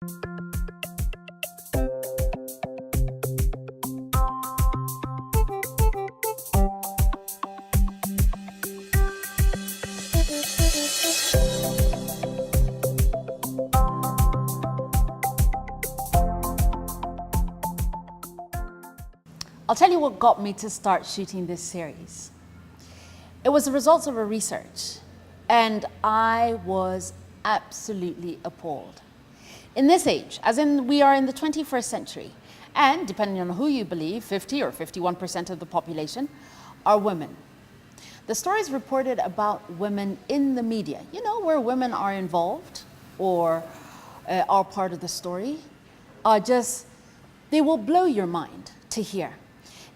I'll tell you what got me to start shooting this series. It was the results of a research, and I was absolutely appalled. In this age, as in we are in the 21st century, and depending on who you believe, 50 or 51% of the population are women. The stories reported about women in the media, you know, where women are involved or are part of the story, are just, they will blow your mind to hear.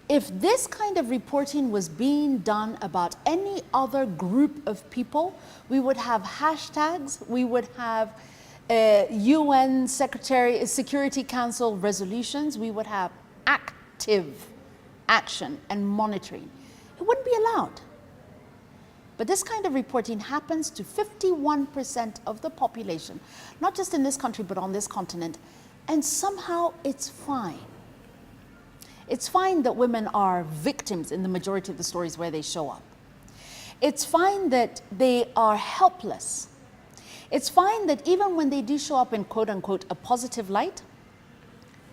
If this kind of reporting was being done about any other group of people, we would have hashtags, we would have UN Security Council resolutions, we would have active action and monitoring. It wouldn't be allowed. But this kind of reporting happens to 51% of the population, not just in this country, but on this continent, and somehow it's fine. It's fine that women are victims in the majority of the stories where they show up. It's fine that they are helpless. It's fine that even when they do show up in quote unquote a positive light,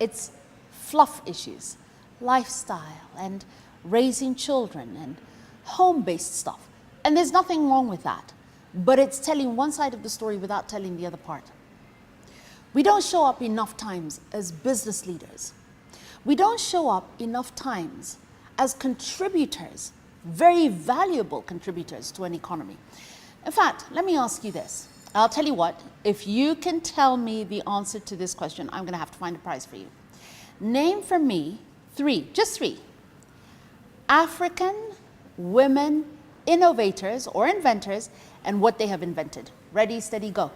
it's fluff issues, lifestyle and raising children and home-based stuff. And there's nothing wrong with that, but it's telling one side of the story without telling the other part. We don't show up enough times as business leaders. We don't show up enough times as contributors, very valuable contributors to an economy. In fact, let me ask you this. I'll tell you what, if you can tell me the answer to this question, I'm going to have to find a prize for you. Name for me just three, African women innovators or inventors and what they have invented. Ready, steady, go.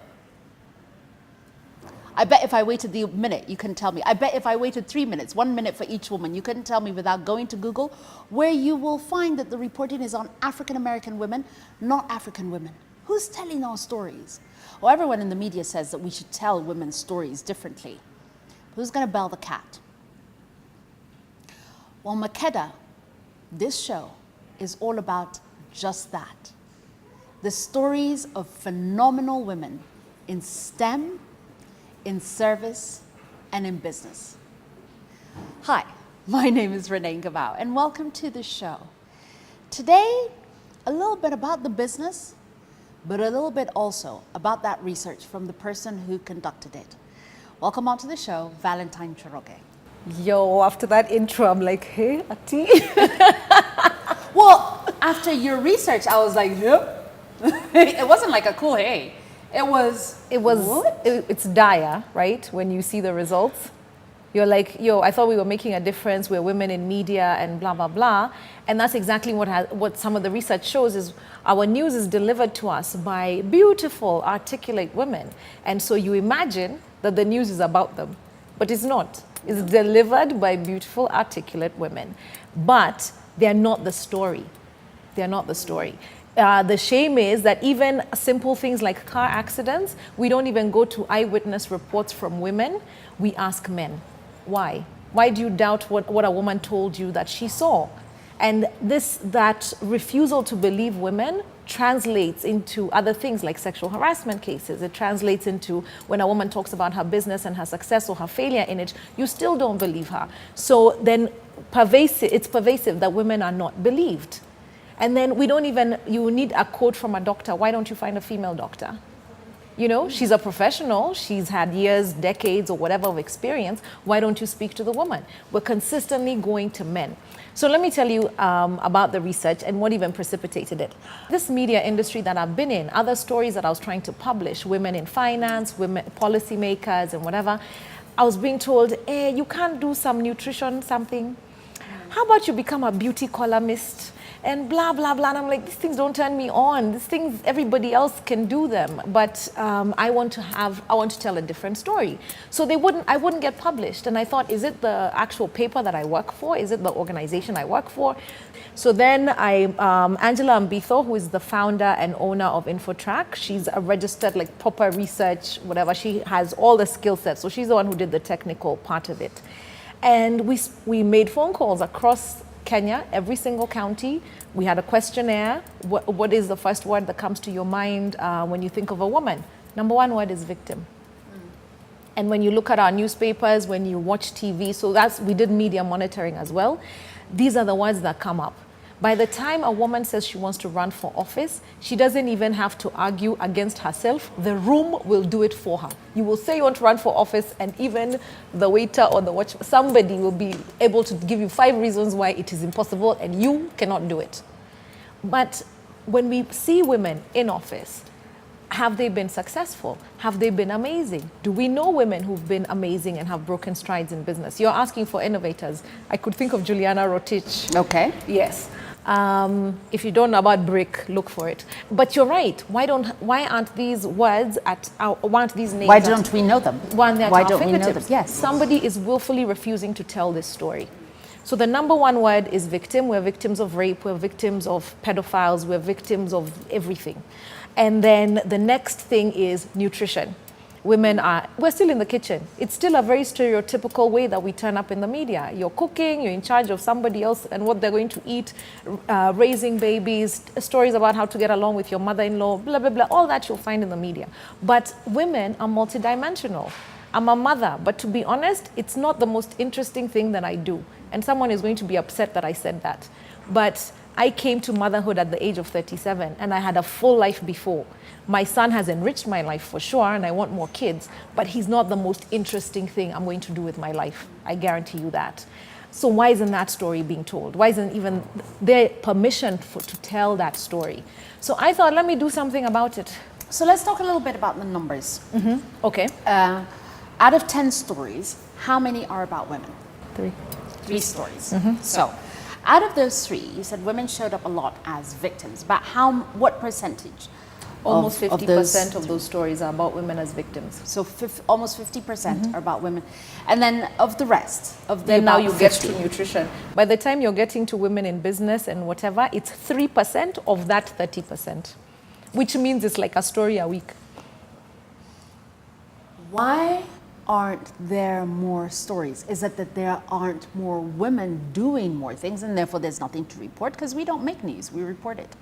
I bet if I waited the minute, you couldn't tell me. I bet if I waited 3 minutes, 1 minute for each woman, you couldn't tell me without going to Google, where you will find that the reporting is on African-American women, not African women. Who's telling our stories? Well, everyone in the media says that we should tell women's stories differently. Who's going to bell the cat? Well, Makeda, this show is all about just that. The stories of phenomenal women in STEM, in service, and in business. Hi, my name is Renee Ngabao, and welcome to the show. Today, a little bit about the business, but a little bit also about that research from the person who conducted it. Welcome onto the show, Valentine Njoroge. Yo, after that intro, I'm like, hey, Ati. Well, after your research, I was like, yep. It wasn't like a cool hey. It's dire, right? When you see the results, you're like, yo, I thought we were making a difference. We're women in media and blah, blah, blah. And that's exactly what some of the research shows is our news is delivered to us by beautiful, articulate women. And so you imagine that the news is about them, but it's not. It's delivered by beautiful, articulate women. But they're not the story. They're not the story. The shame is that even simple things like car accidents, we don't even go to eyewitness reports from women. We ask men. Why? Why do you doubt what a woman told you that she saw? And that refusal to believe women translates into other things like sexual harassment cases. It translates into when a woman talks about her business and her success or her failure in it, you still don't believe her. So then it's pervasive that women are not believed. And then you need a quote from a doctor. Why don't you find a female doctor? You know, she's a professional. She's had years, decades, or whatever of experience. Why don't you speak to the woman? We're consistently going to men. So let me tell you about the research and what even precipitated it. This media industry that I've been in, other stories that I was trying to publish, women in finance, women policymakers and whatever, I was being told, you can't do some nutrition something. How about you become a beauty columnist? and blah, blah, blah. And I'm like, these things don't turn me on. These things, everybody else can do them. But I want to tell a different story. So I wouldn't get published. And I thought, is it the actual paper that I work for? Is it the organization I work for? So then Angela Mbitho, who is the founder and owner of InfoTrack, she's a registered, like, proper research, whatever. She has all the skill sets. So she's the one who did the technical part of it. And we made phone calls across Kenya, every single county. We had a questionnaire. What is the first word that comes to your mind when you think of a woman? Number one word is victim. And when you look at our newspapers, when you watch TV, so we did media monitoring as well. These are the words that come up. By the time a woman says she wants to run for office, she doesn't even have to argue against herself. The room will do it for her. You will say you want to run for office, and even the waiter or the watchman, somebody will be able to give you 5 reasons why it is impossible and you cannot do it. But when we see women in office, have they been successful? Have they been amazing? Do we know women who've been amazing and have broken strides in business? You're asking for innovators. I could think of Juliana Rotich. Okay. Yes. If you don't know about BRIC, look for it. But you're right. Why aren't these words why aren't these names? Why don't we know them? Why don't we know them? Yes. Somebody is willfully refusing to tell this story. So the number one word is victim. We're victims of rape. We're victims of pedophiles. We're victims of everything. And then the next thing is nutrition. We're still in the kitchen. It's still a very stereotypical way that we turn up in the media. You're cooking, you're in charge of somebody else and what they're going to eat, raising babies, stories about how to get along with your mother-in-law, blah, blah, blah. All that you'll find in the media. But women are multidimensional. I'm a mother, but to be honest, it's not the most interesting thing that I do. And someone is going to be upset that I said that. But I came to motherhood at the age of 37, and I had a full life before. My son has enriched my life for sure, and I want more kids, but he's not the most interesting thing I'm going to do with my life. I guarantee you that. So why isn't that story being told? Why isn't even there permission to tell that story? So I thought, let me do something about it. So let's talk a little bit about the numbers. Mm-hmm. Okay. Out of 10 stories, how many are about women? 3. 3 stories. Mm-hmm. So out of those 3, you said women showed up a lot as victims, but what percentage? Almost 50% of those stories are about women as victims. So almost 50% are about women. And then of the rest, then now you get to nutrition. By the time you're getting to women in business and whatever, it's 3% of that 30%, which means it's like a story a week. Why aren't there more stories? Is it that there aren't more women doing more things and therefore there's nothing to report? Because we don't make news, we report it.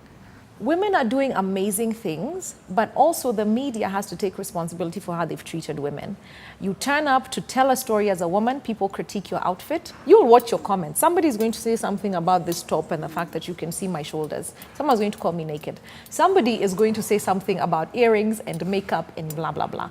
Women are doing amazing things, but also the media has to take responsibility for how they've treated women. You turn up to tell a story as a woman, people critique your outfit. You'll watch your comments. Somebody's going to say something about this top and the fact that you can see my shoulders. Someone's going to call me naked. Somebody is going to say something about earrings and makeup and blah, blah, blah.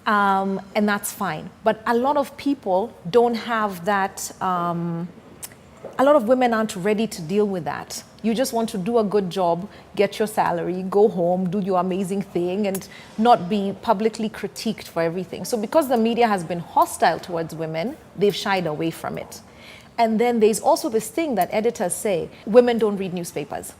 And that's fine. But a lot of people don't have that, a lot of women aren't ready to deal with that. You just want to do a good job, get your salary, go home, do your amazing thing, and not be publicly critiqued for everything. So because the media has been hostile towards women, they've shied away from it. And then there's also this thing that editors say, women don't read newspapers.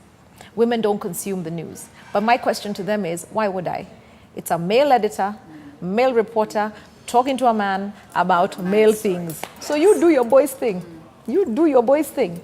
Women don't consume the news. But my question to them is, why would I? It's a male editor, male reporter, talking to a man about male things. So you do your boys' thing. You do your boys' thing.